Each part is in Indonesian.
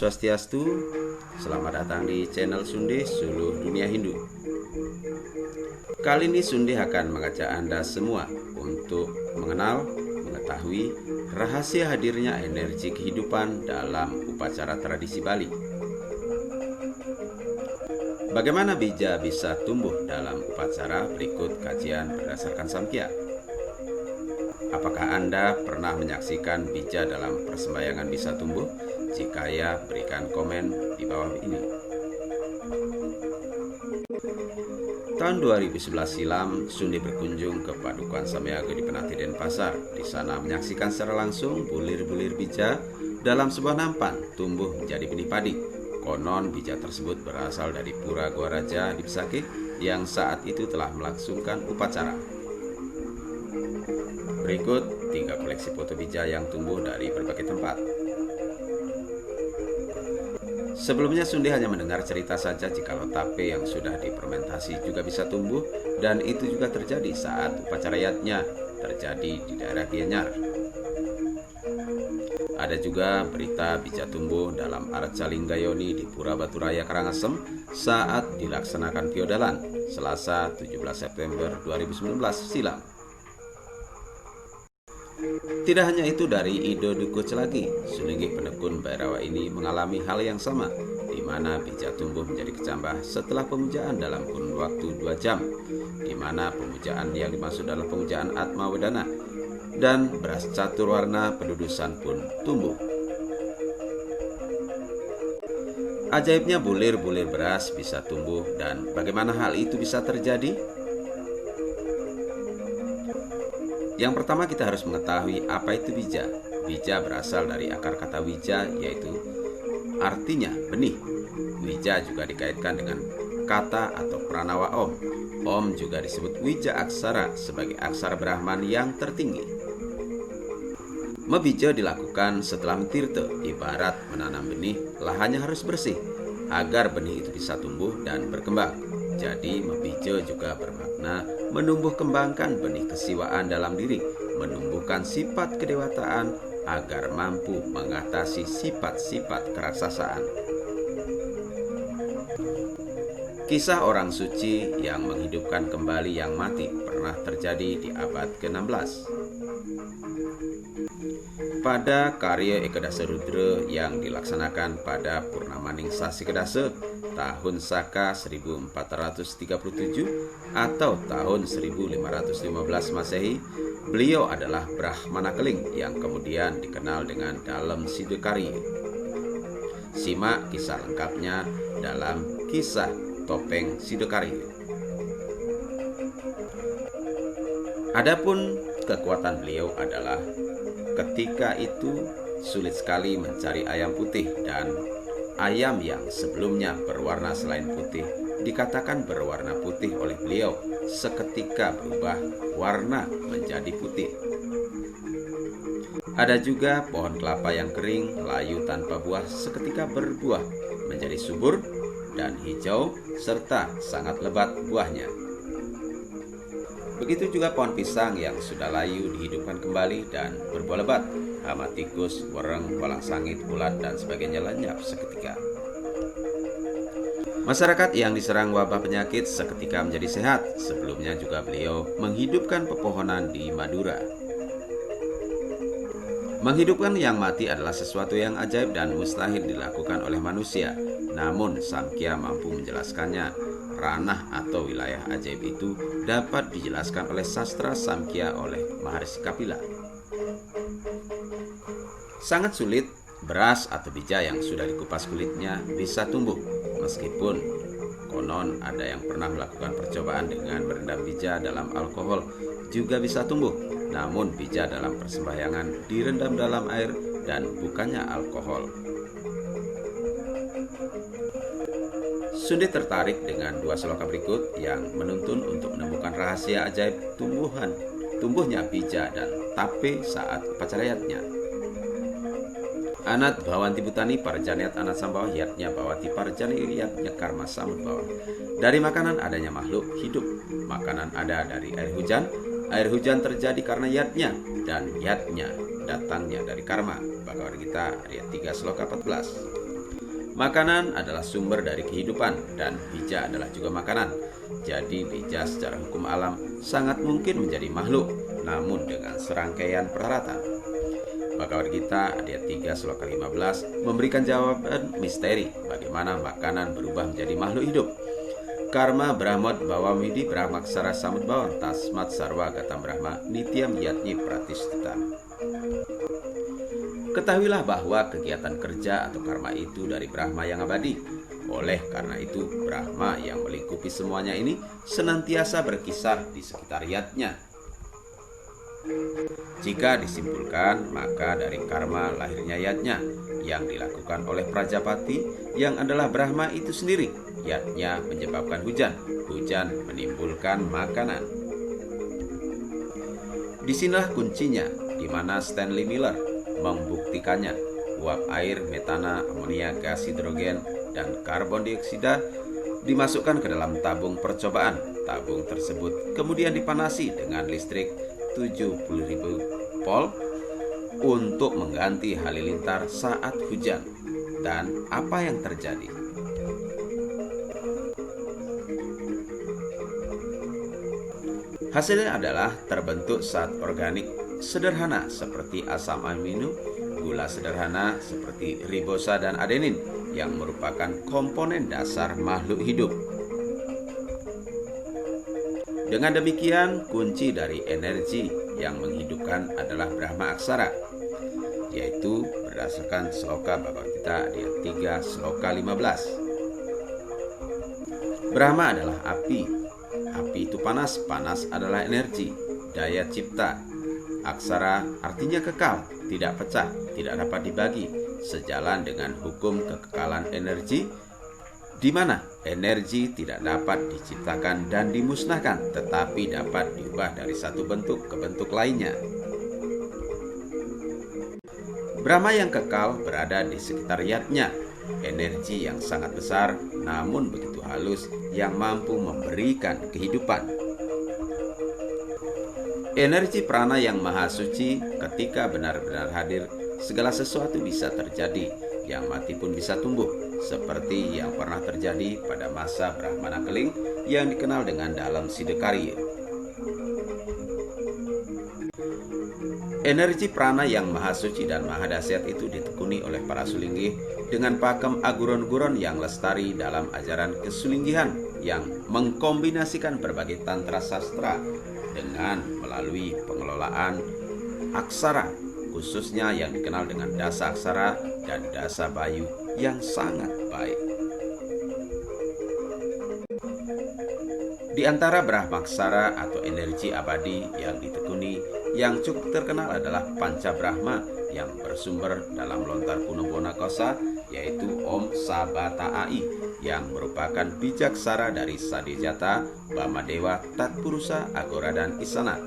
Swastiastu, selamat datang di channel Sunde Suluh Dunia Hindu. Kali ini Sunde akan mengajak Anda semua untuk mengenal, mengetahui rahasia hadirnya energi kehidupan dalam upacara tradisi Bali. Bagaimana bija bisa tumbuh dalam upacara? Berikut kajian berdasarkan Samkhya. Apakah Anda pernah menyaksikan bija dalam persembahyangan bisa tumbuh? Jika ya, berikan komen di bawah ini. Tahun 2011 silam, Sunde berkunjung ke Padukuhan Samyaga di Penati Denpasar. Di sana menyaksikan secara langsung bulir-bulir bija dalam sebuah nampan tumbuh menjadi benih padi. Konon bija tersebut berasal dari Pura Gua Raja di Besakih yang saat itu telah melangsungkan upacara. Berikut 3 koleksi foto bija yang tumbuh dari berbagai tempat. Sebelumnya Sunde hanya mendengar cerita saja jikalau tape yang sudah difermentasi juga bisa tumbuh, dan itu juga terjadi saat upacara yatnya terjadi di daerah Gianyar. Ada juga berita bija tumbuh dalam Arca Linggayoni di Pura Batu Raya Karangasem saat dilaksanakan Piodalan Selasa 17 September 2019 silam. Tidak hanya itu, dari Ido Duku Celagi, Suningih Penekun Bhairawa ini mengalami hal yang sama, di mana bija tumbuh menjadi kecambah setelah pemujaan dalam kurun waktu 2 jam, di mana pemujaan yang dimaksud dalam pemujaan Atma Wedana, dan beras catur warna pendudusan pun tumbuh. Ajaibnya bulir-bulir beras bisa tumbuh, dan bagaimana hal itu bisa terjadi? Yang pertama, kita harus mengetahui apa itu bija. Bija berasal dari akar kata wija, yaitu artinya benih. Wija juga dikaitkan dengan kata atau pranawa Om. Om juga disebut wija aksara sebagai aksara Brahman yang tertinggi. Mebija dilakukan setelah mentirta, ibarat menanam benih, lahannya harus bersih agar benih itu bisa tumbuh dan berkembang. Jadi mebija juga bermakna menumbuh kembangkan benih kesiwaan dalam diri, menumbuhkan sifat kedewataan agar mampu mengatasi sifat-sifat keraksasaan. Kisah orang suci yang menghidupkan kembali yang mati pernah terjadi di abad ke-16. Pada karya Ekadasa Rudra yang dilaksanakan pada Purnamaning Sasi Kedasa tahun Saka 1437 atau tahun 1515 Masehi, beliau adalah Brahmana Keling yang kemudian dikenal dengan Dalem Sidekari. Simak kisah lengkapnya dalam kisah Topeng Sidekari. Adapun kekuatan beliau adalah ketika itu sulit sekali mencari ayam putih, dan ayam yang sebelumnya berwarna selain putih dikatakan berwarna putih oleh beliau seketika berubah warna menjadi putih. Ada juga pohon kelapa yang kering, layu tanpa buah seketika berbuah menjadi subur dan hijau serta sangat lebat buahnya. Begitu juga pohon pisang yang sudah layu dihidupkan kembali dan berbuah lebat. Hama tikus, wereng, walang sangit, ulat, dan sebagainya lenyap seketika. Masyarakat yang diserang wabah penyakit seketika menjadi sehat. Sebelumnya juga beliau menghidupkan pepohonan di Madura. Menghidupkan yang mati adalah sesuatu yang ajaib dan mustahil dilakukan oleh manusia. Namun Samkhya mampu menjelaskannya. Ranah atau wilayah ajaib itu dapat dijelaskan oleh sastra Samkhya oleh Maharshi Kapila. Sangat sulit beras atau bija yang sudah dikupas kulitnya bisa tumbuh, meskipun konon ada yang pernah melakukan percobaan dengan merendam bija dalam alkohol juga bisa tumbuh. Namun bija dalam persembahyangan direndam dalam air dan bukannya alkohol. Sunde tertarik dengan 2 sloka berikut yang menuntun untuk menemukan rahasia ajaib tumbuhnya bija dan tape saat upacara yatnya. Anat Bhawanti Bhutani Parjaniat Anat Sambawah yatnya Bhawati Parjani yatnya Karma Samud Bawah. Dari makanan adanya makhluk hidup. Makanan ada dari air hujan. Air hujan terjadi karena yatnya, dan yatnya datangnya dari karma. Bhagavad Gita ayat 3 sloka 14. Makanan adalah sumber dari kehidupan dan bija adalah juga makanan. Jadi bija secara hukum alam sangat mungkin menjadi makhluk, namun dengan serangkaian persyaratan. Bhagavad Gita ayat 3 sloka 15 memberikan jawaban misteri bagaimana makanan berubah menjadi makhluk hidup. Karma Brahmad Bawamidi Brahmaksara Samudbhawan Tasmat Sarva Gatam Brahma Nityam Yatnyi Pratistita. Ketahuilah bahwa kegiatan kerja atau karma itu dari Brahma yang abadi. Oleh karena itu, Brahma yang melingkupi semuanya ini senantiasa berkisar di sekitar yatnya. Jika disimpulkan, maka dari karma lahirnya yatnya yang dilakukan oleh Prajapati yang adalah Brahma itu sendiri. Yatnya menyebabkan hujan, hujan menimbulkan makanan. Disinilah kuncinya, di mana Stanley Miller membuktikannya. Uap air, metana, amonia, gas hidrogen, dan karbon dioksida dimasukkan ke dalam tabung percobaan. Tabung tersebut kemudian dipanasi dengan listrik 70.000 volt untuk mengganti halilintar saat hujan. Dan apa yang terjadi? Hasilnya adalah terbentuk zat organik sederhana seperti asam amino, gula sederhana seperti ribosa dan adenin yang merupakan komponen dasar makhluk hidup. Dengan demikian, kunci dari energi yang menghidupkan adalah Brahma Aksara, yaitu berdasarkan sloka Bhagavad Gita ayat 3 sloka 15. Brahma adalah api. Api itu panas, panas adalah energi, daya cipta. Aksara artinya kekal, tidak pecah, tidak dapat dibagi, sejalan dengan hukum kekekalan energi, di mana energi tidak dapat diciptakan dan dimusnahkan, tetapi dapat diubah dari satu bentuk ke bentuk lainnya. Brahma yang kekal berada di sekitar yatnya, energi yang sangat besar namun begitu halus yang mampu memberikan kehidupan. Energi prana yang maha suci ketika benar-benar hadir, segala sesuatu bisa terjadi, yang mati pun bisa tumbuh, seperti yang pernah terjadi pada masa Brahmana Keling yang dikenal dengan dalam Siddhakarya. Energi prana yang maha suci dan maha dahsyat itu ditekuni oleh para sulinggih dengan pakem aguron-guron yang lestari dalam ajaran kesulinggihan yang mengkombinasikan berbagai tantra sastra dengan melalui pengelolaan aksara, khususnya yang dikenal dengan dasa aksara dan dasa bayu yang sangat baik. Di antara Brahmaksara atau energi abadi yang ditekuni, yang cukup terkenal adalah Panca Brahma yang bersumber dalam lontar kuno Bonakosa, yaitu Om Sabata Ai, yang merupakan bijaksara dari Sadijata, Bamadewa, Tatpurusa, Agora, dan Isana.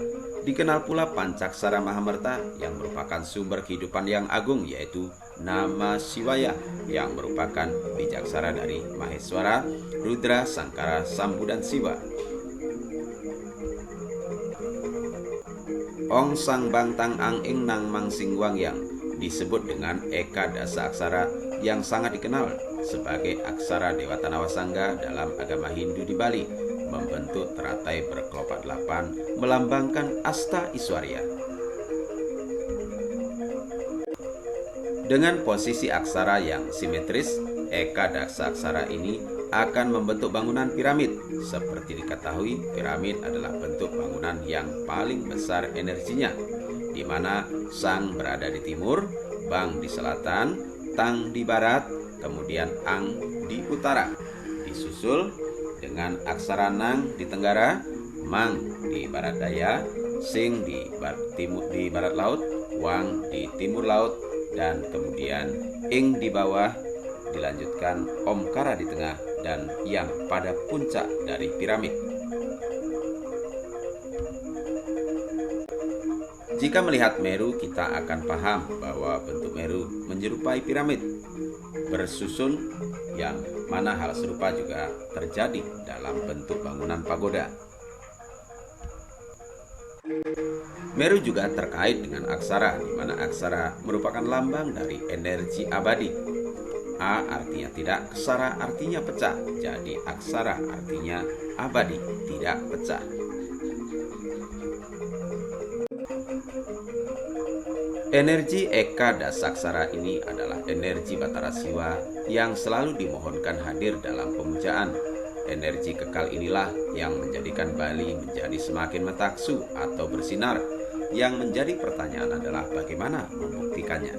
Dikenal pula Pancaksara Mahamerta yang merupakan sumber kehidupan yang agung, yaitu Nama Shivaya yang merupakan bijaksara dari Maheswara, Rudra, Sangkara, Sambu, dan Siwa. Ong Sang Bang Tang Ang Ing Nang Mang Sing Wang yang disebut dengan Eka Dasa Aksara yang sangat dikenal sebagai aksara Dewata Nawasangga dalam agama Hindu di Bali, membentuk teratai berkelopak 8 melambangkan Asta Iswarya. Dengan posisi aksara yang simetris, Eka Dasa Aksara ini akan membentuk bangunan piramid. Seperti diketahui, piramid adalah bentuk bangunan yang paling besar energinya, di mana Sang berada di timur, Bang di selatan, Tang di barat, kemudian Ang di utara. Disusul dengan aksara Nang di tenggara, Mang di barat daya, Sing di barat laut, Wang di timur laut, dan kemudian Ing di bawah, dilanjutkan Omkara di tengah, dan yang pada puncak dari piramid. Jika melihat Meru, kita akan paham bahwa bentuk Meru menyerupai piramid bersusun, yang mana hal serupa juga terjadi dalam bentuk bangunan pagoda. Meru juga terkait dengan aksara, di mana aksara merupakan lambang dari energi abadi. A artinya tidak, ksara artinya pecah. Jadi aksara artinya abadi, tidak pecah. Energi Eka Dasaksara ini adalah energi Batara Siwa yang selalu dimohonkan hadir dalam pemujaan. Energi kekal inilah yang menjadikan Bali menjadi semakin metaksu atau bersinar. Yang menjadi pertanyaan adalah bagaimana membuktikannya.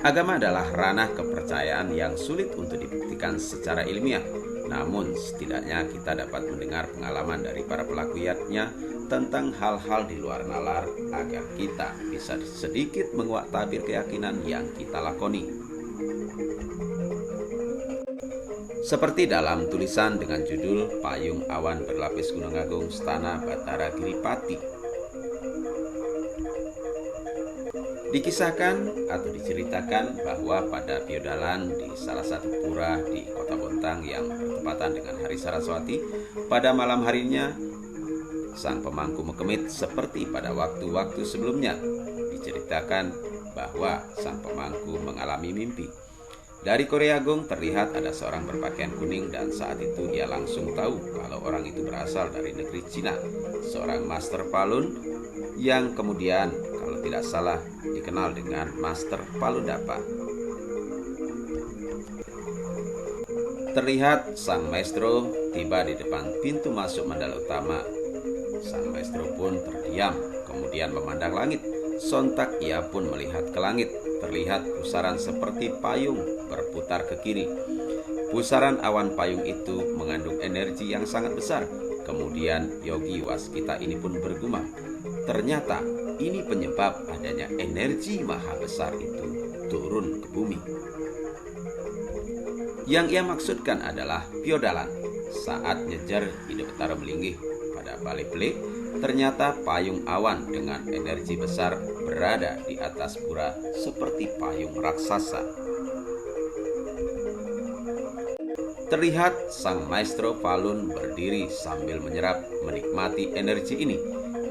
Agama adalah ranah kepercayaan yang sulit untuk dibuktikan secara ilmiah. Namun setidaknya kita dapat mendengar pengalaman dari para pelaku yatnya tentang hal-hal di luar nalar agar kita bisa sedikit menguak tabir keyakinan yang kita lakoni. Seperti dalam tulisan dengan judul Payung Awan Berlapis Gunung Agung Stana Batara Giripati. Dikisahkan atau diceritakan bahwa pada Piodalan di salah satu pura di Kota Bontang yang bertepatan dengan Hari Saraswati, pada malam harinya sang pemangku mekemit seperti pada waktu-waktu sebelumnya. Diceritakan bahwa sang pemangku mengalami mimpi. Dari Korea Agung terlihat ada seorang berpakaian kuning dan saat itu dia langsung tahu kalau orang itu berasal dari negeri Cina. Seorang master Palun yang kemudian kalau tidak salah dikenal dengan Master Palundapa. Terlihat sang maestro tiba di depan pintu masuk mandala utama. Sang maestro pun terdiam, kemudian memandang langit. Sontak ia pun melihat ke langit. Terlihat pusaran seperti payung berputar ke kiri. Pusaran awan payung itu mengandung energi yang sangat besar. Kemudian Yogi Waskita ini pun bergumam, ternyata ini penyebab adanya energi maha besar itu turun ke bumi. Yang ia maksudkan adalah Piodalan. Saat nyejer Ide Betara melinggih pada Balai Pelik, ternyata payung awan dengan energi besar berada di atas pura seperti payung raksasa. Terlihat sang maestro Palun berdiri sambil menyerap menikmati energi ini.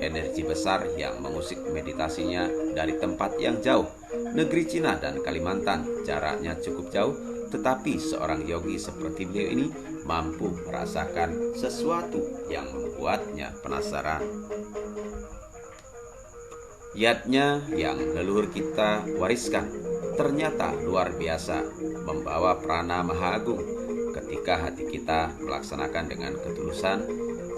Energi besar yang mengusik meditasinya dari tempat yang jauh. Negeri Cina dan Kalimantan jaraknya cukup jauh, tetapi seorang yogi seperti beliau ini mampu merasakan sesuatu yang membuatnya penasaran. Yatnya yang leluhur kita wariskan ternyata luar biasa, membawa prana maha agung. Ketika hati kita melaksanakan dengan ketulusan,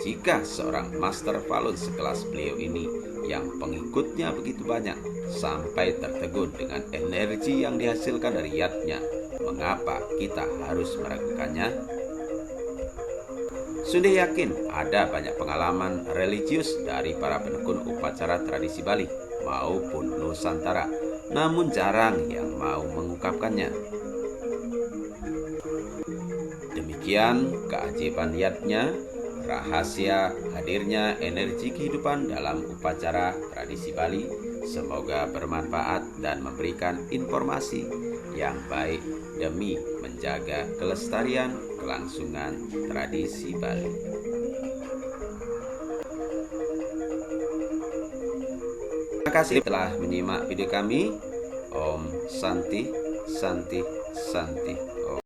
jika seorang Master Palun sekelas beliau ini yang pengikutnya begitu banyak sampai tertegun dengan energi yang dihasilkan dari yatnya, mengapa kita harus meragukannya? Sudah yakin ada banyak pengalaman religius dari para penekun upacara tradisi Bali maupun Nusantara, namun jarang yang mau mengungkapkannya. Demikian keajaiban yatnya, rahasia hadirnya energi kehidupan dalam upacara tradisi Bali. Semoga bermanfaat dan memberikan informasi yang baik demi menjaga kelestarian kelangsungan tradisi Bali. Terima kasih telah menyimak video kami. Om Santi, Santi, Santi.